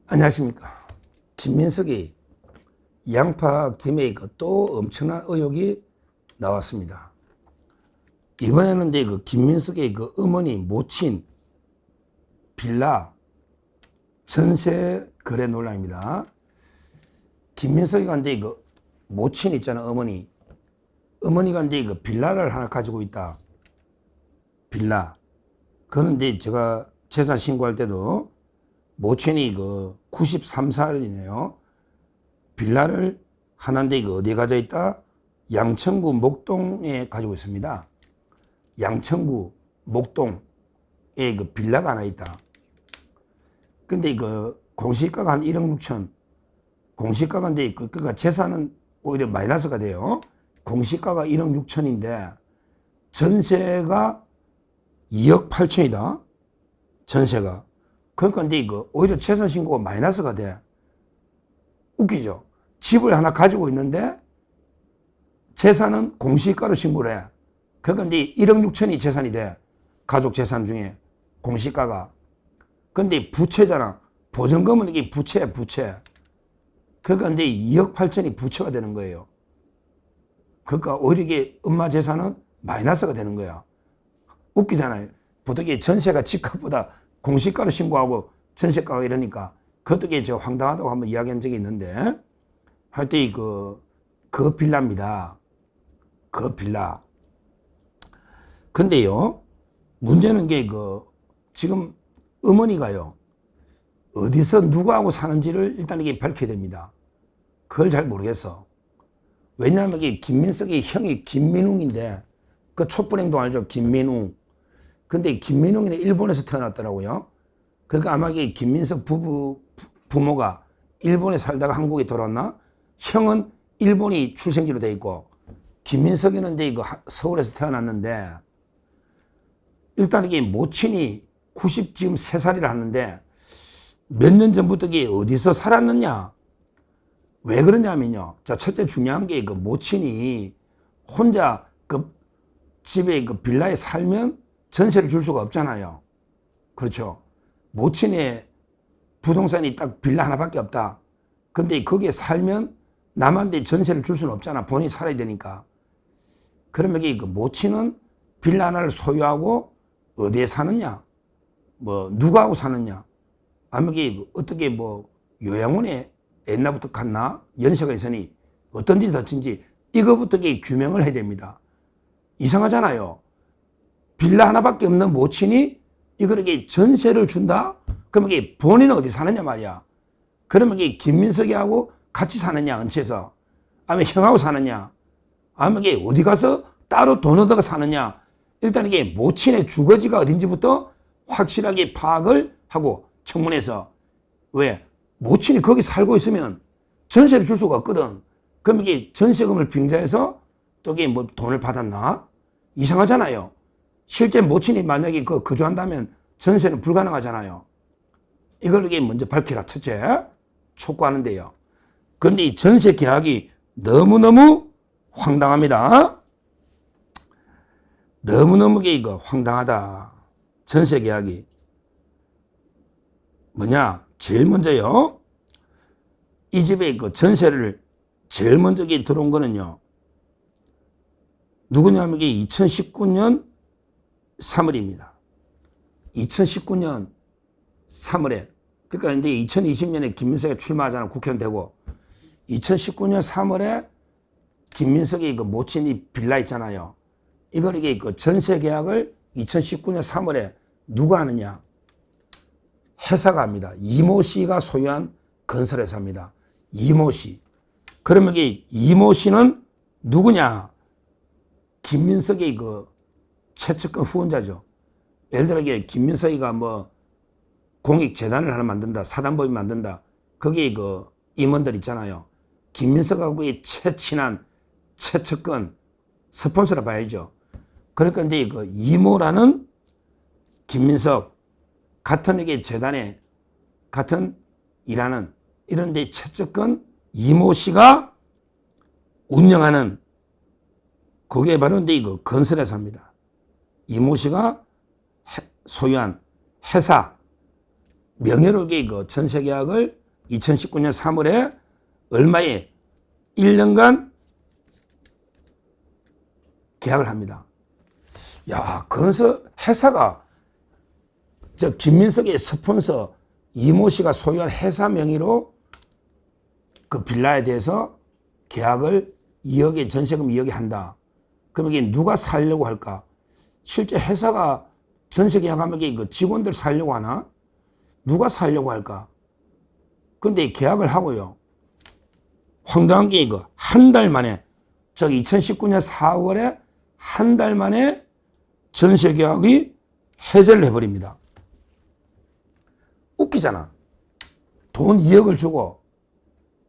안녕하십니까. 김민석이 양파 김에 또 엄청난 의혹이 나왔습니다. 이번에는 이제 김민석의 어머니 모친 빌라 전세 거래 논란입니다. 김민석이가 이제 모친 있잖아, 어머니가 이제 빌라를 하나 가지고 있다. 빌라. 그거는 이제 제가 재산 신고할 때도 모친이 93살이네요. 빌라를 하나인데 어디에 가져 있다? 양천구 목동에 가지고 있습니다. 양천구 목동에 빌라가 하나 있다. 근데 공시가가 한 1억 6천. 공시가가 이제 그러니까 재산은 오히려 마이너스가 돼요. 공시가가 1억 6천인데 전세가 2억 8천이다. 전세가. 그러니까 이제 오히려 재산 신고가 마이너스가 돼. 웃기죠? 집을 하나 가지고 있는데 재산은 공시가로 신고를 해. 그러니까 이제 1억 6천이 재산이 돼. 가족 재산 중에 공시가가. 근데 부채잖아. 보증금은 이게 부채야, 부채. 그러니까 이제 2억 8천이 부채가 되는 거예요. 그러니까 오히려 이게 엄마 재산은 마이너스가 되는 거야. 웃기잖아요. 보통 이게 전세가 집값보다 공시가로 신고하고 전세가가 이러니까 그것도 이게 저 황당하다고 한번 이야기한 적이 있는데 하여튼 그 빌라입니다. 그 빌라. 근데요, 문제는 게 지금 어머니가요, 어디서 누구하고 사는지를 일단 이게 밝혀야 됩니다. 그걸 잘 모르겠어. 왜냐하면 이게 김민석의 형이 김민웅인데, 그 촛불행동 알죠? 김민웅. 근데 김민웅이는 일본에서 태어났더라고요. 그러니까 아마 이게 김민석 부모가 일본에 살다가 한국에 돌아왔나? 형은 일본이 출생지로 돼 있고, 김민석이는 이제 서울에서 태어났는데, 일단 이게 모친이 93살이라 하는데, 몇 년 전부터 이게 어디서 살았느냐? 왜 그러냐면요. 자, 첫째 중요한 게 모친이 혼자 집에 빌라에 살면 전세를 줄 수가 없잖아요. 그렇죠. 모친의 부동산이 딱 빌라 하나밖에 없다. 근데 거기에 살면 남한테 전세를 줄 수는 없잖아. 본인이 살아야 되니까. 그러면 모친은 빌라 하나를 소유하고 어디에 사느냐? 누구하고 사느냐? 아니면 어떻게 요양원에 옛날부터 갔나? 연세가 있으니 어떤 짓이 다친지 이거부터 규명을 해야 됩니다. 이상하잖아요. 빌라 하나밖에 없는 모친이 이거를 전세를 준다? 그러면 본인은 어디 사느냐 말이야. 그러면 김민석이하고 같이 사느냐, 은채에서. 아니면 형하고 사느냐. 아니면 어디 가서 따로 돈 얻어가 사느냐. 일단 모친의 주거지가 어딘지부터 확실하게 파악을 하고 청문회에서. 왜? 모친이 거기 살고 있으면 전세를 줄 수가 없거든. 그럼 전세금을 빙자해서 또 돈을 받았나? 이상하잖아요. 실제 모친이 만약에 거주한다면 전세는 불가능하잖아요. 이걸 먼저 밝히라, 첫째. 촉구하는데요. 그런데 이 전세 계약이 너무너무 황당합니다. 너무너무 황당하다. 전세 계약이. 뭐냐? 제일 먼저요. 이 집에 전세를 제일 먼저 들어온 거는요. 누구냐면 2019년 3월입니다. 2019년 3월에. 그러니까 이제 2020년에 김민석이 출마하잖아. 국회의원 되고. 2019년 3월에 김민석이 모친이 빌라 있잖아요. 이걸 전세 계약을 2019년 3월에 누가 하느냐? 회사가 합니다. 이모 씨가 소유한 건설회사입니다. 이모 씨. 그러면 이모 씨는 누구냐? 김민석의 최측근 후원자죠. 예를 들어 김민석이가 공익재단을 하나 만든다. 사단법인 만든다. 거기에 임원들 있잖아요. 김민석하고 최친한 최측근 스폰서라 봐야죠. 그러니까 이제 이모라는 김민석 같은 재단에 같은 일하는 이런 데 최측근 이모 씨가 운영하는 그게 바로 이제 건설회사입니다. 이모 씨가 소유한 회사. 명예롭게 그 전세 계약을 2019년 3월에 얼마에 1년간 계약을 합니다. 야, 건설 회사가 김민석의 스폰서 이모 씨가 소유한 회사 명의로 그 빌라에 대해서 계약을 2억에 전세금 2억에 한다. 그럼 이게 누가 살려고 할까? 실제 회사가 전세 계약하면 이게 그 직원들 살려고 하나? 누가 살려고 할까? 근데 계약을 하고요. 황당한 게 이거 한 달 만에 2019년 4월에 한 달 만에 전세 계약이 해제를 해버립니다. 웃기잖아. 돈 2억을 주고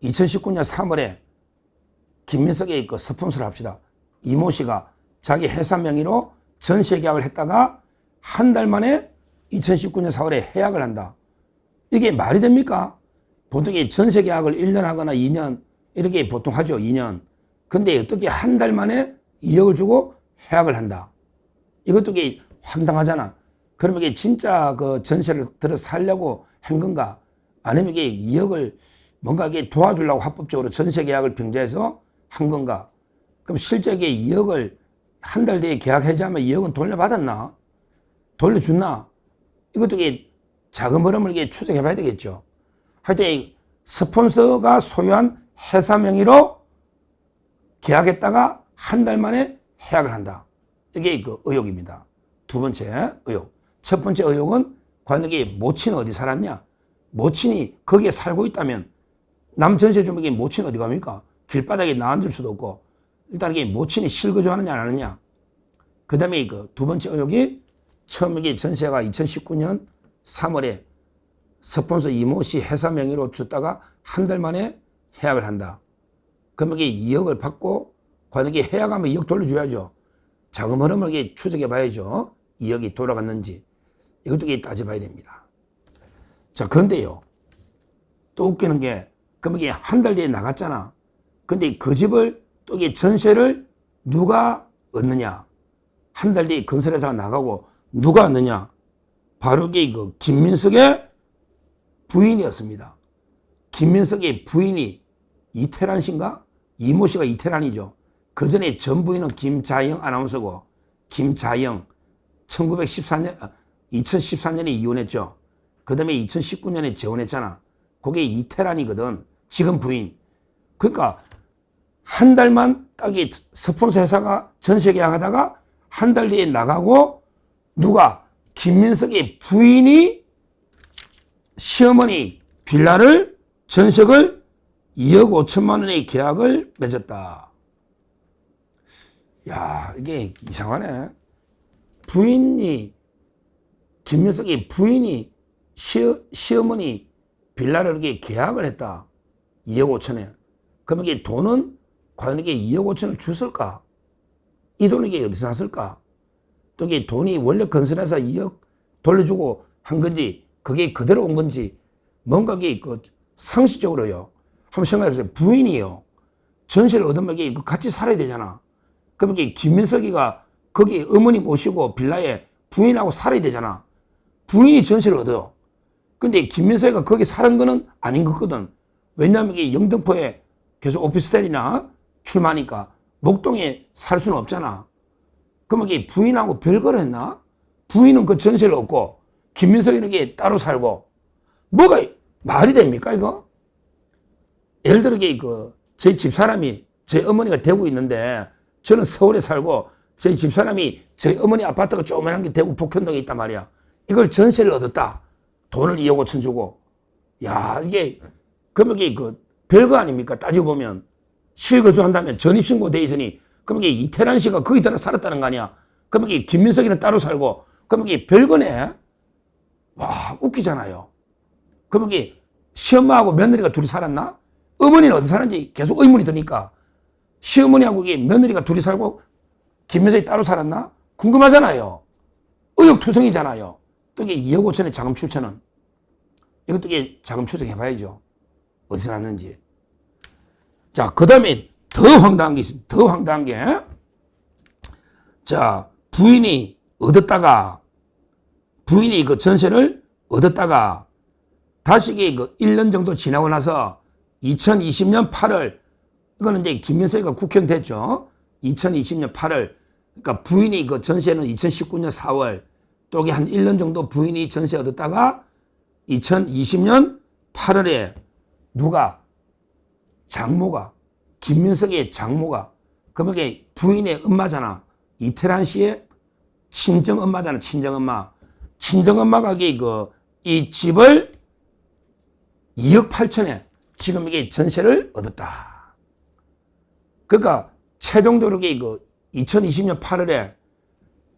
2019년 3월에 김민석의 그 스폰서를 합시다. 이모 씨가 자기 회사 명의로 전세 계약을 했다가 한 달 만에 2019년 4월에 해약을 한다. 이게 말이 됩니까? 보통 전세 계약을 1년 하거나 2년 이렇게 보통 하죠. 2년. 근데 어떻게 한 달 만에 2억을 주고 해약을 한다. 이것도 이게 황당하잖아. 그러면 이게 진짜 그 전세를 들어 살려고 한 건가? 아니면 이게 2억을 뭔가 이게 도와주려고 합법적으로 전세 계약을 병제해서 한 건가? 그럼 실제 이게 2억을 한 달 뒤에 계약 해지하면 2억은 돌려받았나? 돌려줬나? 이것도 이게 자금 흐름을 이게 추적해 봐야 되겠죠. 하여튼 스폰서가 소유한 회사 명의로 계약했다가 한 달 만에 해약을 한다. 이게 그 의혹입니다. 두 번째 의혹. 첫 번째 의혹은 과연 이게 모친은 어디 살았냐? 모친이 거기에 살고 있다면 남 전세 주면 이게 모친 어디 갑니까? 길바닥에 나앉을 수도 없고 일단 이게 모친이 실거주하느냐 안 하느냐. 그 다음에 그 두 번째 의혹이 처음 이게 전세가 2019년 3월에 스폰서 이모 씨 회사 명의로 줬다가 한 달 만에 해약을 한다. 그러면 이게 2억을 받고 과연 이게 해약하면 2억 돌려줘야죠. 자금 흐름을 이게 추적해 봐야죠. 2억이 돌아갔는지. 이것도 이게 따져봐야 됩니다. 자, 그런데요. 또 웃기는 게, 그럼 이게 한 달 뒤에 나갔잖아. 근데 그 집을 또 이게 전세를 누가 얻느냐? 한 달 뒤에 건설회사가 나가고 누가 얻느냐? 바로 이게 그 김민석의 부인이었습니다. 김민석의 부인이 이태란 씨인가? 이모 씨가 이태란이죠. 그 전에 전 부인은 김자영 아나운서고, 김자영 2014년에 이혼했죠. 그 다음에 2019년에 재혼했잖아. 그게 이태란이거든. 지금 부인. 그러니까 한 달만 딱이 스폰서 회사가 전세 계약하다가 한 달 뒤에 나가고 누가? 김민석의 부인이 시어머니 빌라를 전세를 2억 5천만 원의 계약을 맺었다. 야, 이게 이상하네. 부인이, 김민석의 부인이 시어머니 빌라를 이렇게 계약을 했다. 2억 5천에. 그럼 이게 돈은 과연 이게 2억 5천을 줬을까? 이 돈이 이게 어디서 났을까? 또 이게 돈이 원래 건설회사 2억 돌려주고 한 건지, 그게 그대로 온 건지, 뭔가 이게 그 상식적으로요. 한번 생각해 보세요. 부인이요. 전세를 얻으면 이게 같이 살아야 되잖아. 그럼 이게 김민석이가 거기 어머니 모시고 빌라에 부인하고 살아야 되잖아. 부인이 전세를 얻어. 근데 김민석이가 거기 사는 거는 아닌 거거든. 왜냐하면 이게 영등포에 계속 오피스텔이나 출마하니까 목동에 살 수는 없잖아. 그러면 이게 부인하고 별거를 했나? 부인은 그 전세를 얻고 김민석이는 이게 따로 살고 뭐가 말이 됩니까 이거? 예를 들어 이게 저희 집사람이 저희 어머니가 대구 있는데 저는 서울에 살고 저희 집사람이 저희 어머니 아파트가 조그만한 게 대구 북현동에 있단 말이야. 이걸 전세를 얻었다. 돈을 2억 5천 주고. 야, 이게 그러면 이게 별거 아닙니까? 따지고 보면 실거주 한다면 전입신고 돼 있으니 그럼 이게 이태란 씨가 거기 들어 살았다는 거 아니야? 그럼 이게 김민석이는 따로 살고 그럼 이게 별거네? 와, 웃기잖아요. 그럼 이게 시엄마하고 며느리가 둘이 살았나? 어머니는 어디 사는지 계속 의문이 드니까 시어머니하고 이게 며느리가 둘이 살고 김민석이 따로 살았나? 궁금하잖아요. 의혹투성이잖아요. 또 이게 2억 5천의 자금 출처는 이것도 이게 자금 추적해 봐야죠. 어디서 났는지. 자, 그 다음에 더 황당한 게 있습니다. 더 황당한 게. 자, 부인이 얻었다가, 부인이 그 전세를 얻었다가 다시 이게 그 1년 정도 지나고 나서 2020년 8월, 이거는 이제 김민석이가 국회의원 됐죠. 2020년 8월. 그러니까 부인이 그 전세는 2019년 4월, 또 이게 한 1년 정도 부인이 전세 얻었다가 2020년 8월에 누가? 장모가, 김민석의 장모가, 그러면 이게 부인의 엄마잖아. 이태란 씨의 친정 엄마잖아. 친정 엄마. 친정 엄마가 이 집을 2억 8천에 지금 이게 전세를 얻었다. 그러니까 최종적으로 이게 2020년 8월에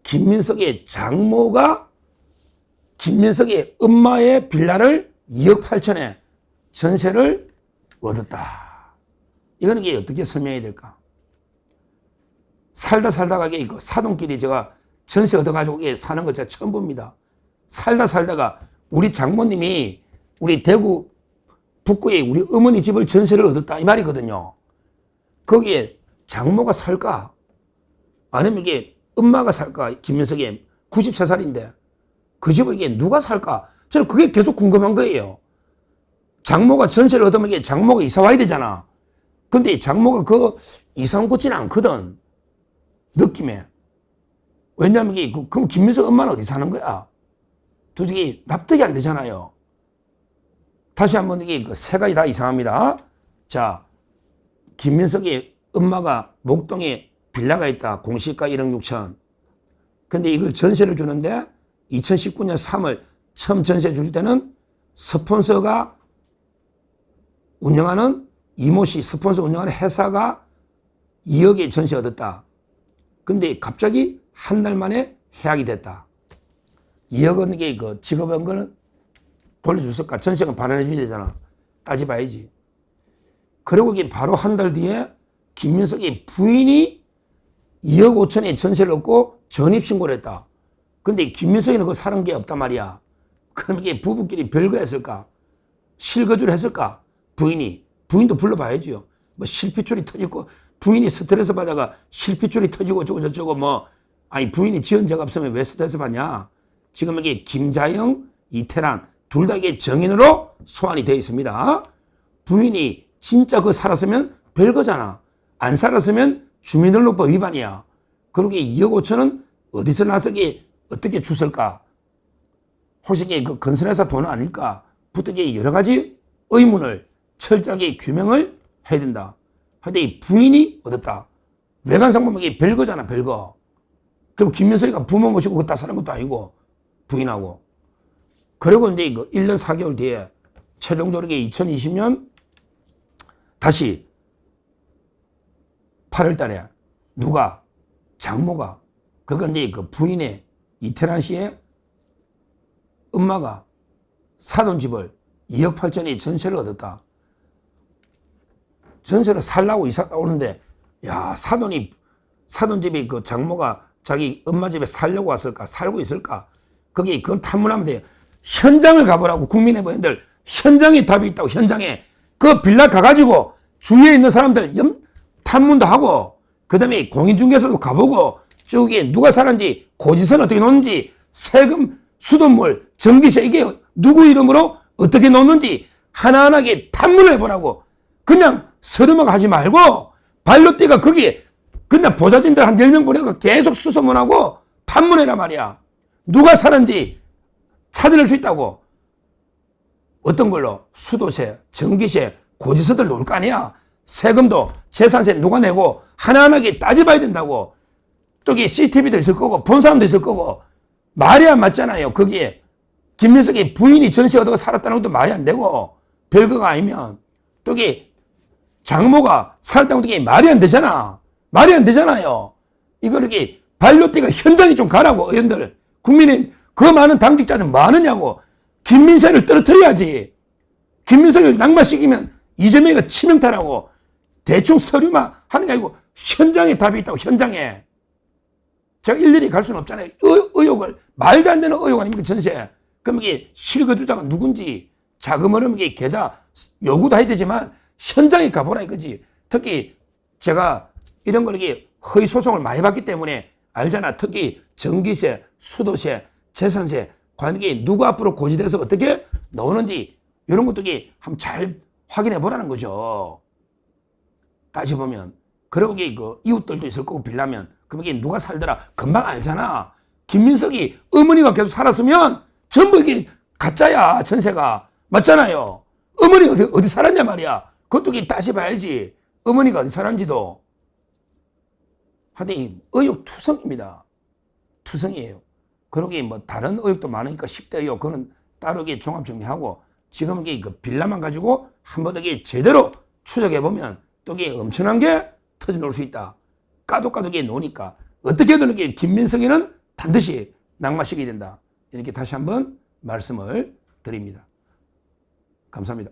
김민석의 장모가 김민석의 엄마의 빌라를 2억 8천에 전세를 얻었다. 이거는 이게 어떻게 설명해야 될까? 살다가 이게 사돈끼리 제가 전세 얻어가지고 이게 사는 거 제가 처음 봅니다. 살다가 우리 장모님이 우리 대구 북구에 우리 어머니 집을 전세를 얻었다 이 말이거든요. 거기에 장모가 살까? 아니면 이게 엄마가 살까? 김민석이 93살인데 그 집을 이게 누가 살까? 저는 그게 계속 궁금한 거예요. 장모가 전세를 얻으면 이게 장모가 이사 와야 되잖아. 근데 장모가 그 이사 온 것 같지는 않거든. 느낌에. 왜냐하면 이게 그럼 김민석 엄마는 어디 사는 거야? 도저히 납득이 안 되잖아요. 다시 한번 이게 세 가지 다 이상합니다. 자, 김민석의 엄마가 목동에 빌라가 있다. 공시가 1억 6천. 근데 이걸 전세를 주는데 2019년 3월 처음 전세 줄 때는 스폰서가 운영하는 이모 씨 스폰서 운영하는 회사가 2억에 전세 얻었다. 근데 갑자기 한 달 만에 해약이 됐다. 2억은 이게 직업한 거는 돌려줬을까? 전세금 반환해 줘야 되잖아. 따져봐야지. 그리고 이게 바로 한 달 뒤에 김민석의 부인이 2억 5천에 전세를 얻고 전입신고를 했다. 근데 김민석이는 그거 사는 게 없단 말이야. 그럼 이게 부부끼리 별거 했을까? 실거주를 했을까? 부인도 불러봐야죠. 뭐 실핏줄이 터지고 부인이 스트레스 받다가 실핏줄이 터지고 저쩌고 아니 부인이 지은 죄가 없으면 왜 스트레스 받냐? 지금 이게 김자영, 이태란 둘 다 이게 정인으로 소환이 되어 있습니다. 부인이 진짜 그거 살았으면 별거잖아. 안 살았으면 주민등록법 위반이야. 그리고 2억 5천은 어디서 나서 어떻게 줬을까? 혹시 그 건설회사 돈 아닐까? 부터 여러 가지 의문을 철저하게 규명을 해야 된다. 근데 이 부인이 얻었다. 외관상보면 이게 별거잖아, 별거. 그럼 김민석이가 부모 모시고 그거 다 사는 것도 아니고, 부인하고. 그리고 이제 1년 4개월 뒤에 최종적으로 2020년 다시 8월 달에 누가? 장모가. 그러니까 이제 그 부인의 이태란 씨의 엄마가 사돈 집을 2억 8천에 전세를 얻었다. 전세를 살라고 이사 오는데, 야, 사돈 집이 그 장모가 자기 엄마 집에 살려고 왔을까? 살고 있을까? 그건 탐문하면 돼요. 현장을 가보라고, 국민의 의원들. 현장에 답이 있다고, 현장에. 그 빌라 가가지고 주위에 있는 사람들 탐문도 하고, 그 다음에 공인중개사도 가보고, 쭉에 누가 사는지, 고지서는 어떻게 놓는지, 세금, 수돗물, 전기세, 이게 누구 이름으로 어떻게 놓는지 하나하나게 탐문을 해보라고. 그냥 서름하게 하지 말고, 발로 뛰가 거기에 그냥 보좌진들 한 10명 보내고 계속 수소문하고 탐문해라 말이야. 누가 사는지 찾아낼 수 있다고. 어떤 걸로? 수도세, 전기세, 고지서들 놓을 거 아니야. 세금도, 재산세 누가 내고 하나하나게 따져봐야 된다고. 저기 CCTV도 있을 거고 본 사람도 있을 거고. 말이 안 맞잖아요. 거기에 김민석이 부인이 전세 얻어가 살았다는 것도 말이 안 되고, 별거가 아니면 저기 장모가 살았다는 것도 말이 안 되잖아. 말이 안 되잖아요. 이렇게 발로 뛰가 현장에 좀 가라고. 의원들, 국민의 그 많은 당직자들 뭐 하느냐고. 김민석을 떨어뜨려야지. 김민석을 낙마시키면 이재명이가 치명타라고. 대충 서류만 하는 게 아니고 현장에 답이 있다고. 현장에. 제가 일일이 갈 수는 없잖아요. 의혹을, 말도 안 되는 의혹 아닙니까, 전세. 그럼 이게 실거주자가 누군지, 자금 흐름, 이게 계좌 요구도 해야 되지만 현장에 가보라 이거지. 특히 제가 이런 걸 이게 허위 소송을 많이 받기 때문에 알잖아. 특히 전기세, 수도세, 재산세, 관계 누구 앞으로 고지돼서 어떻게 나오는지 이런 것도 이게 한번 잘 확인해 보라는 거죠. 다시 보면. 그리고 이게 그 이웃들도 있을 거고 빌라면 그럼 이게 누가 살더라 금방 알잖아. 김민석이 어머니가 계속 살았으면 전부 이게 가짜야. 전세가 맞잖아요. 어머니 어디 살았냐 말이야. 그것도 이게 다시 봐야지. 어머니가 어디 살았는지도. 하여튼 의혹투성입니다. 투성이에요. 그러게 뭐 다른 의혹도 많으니까 10대 의혹 그거는 따로 종합 정리하고 지금 이게 그 빌라만 가지고 한번 이게 제대로 추적해 보면 또 이게 엄청난 게 터져 놓을 수 있다. 까도 이게 노니까 어떻게든 이게 김민석이는 반드시 낙마시켜야 된다. 이렇게 다시 한번 말씀을 드립니다. 감사합니다.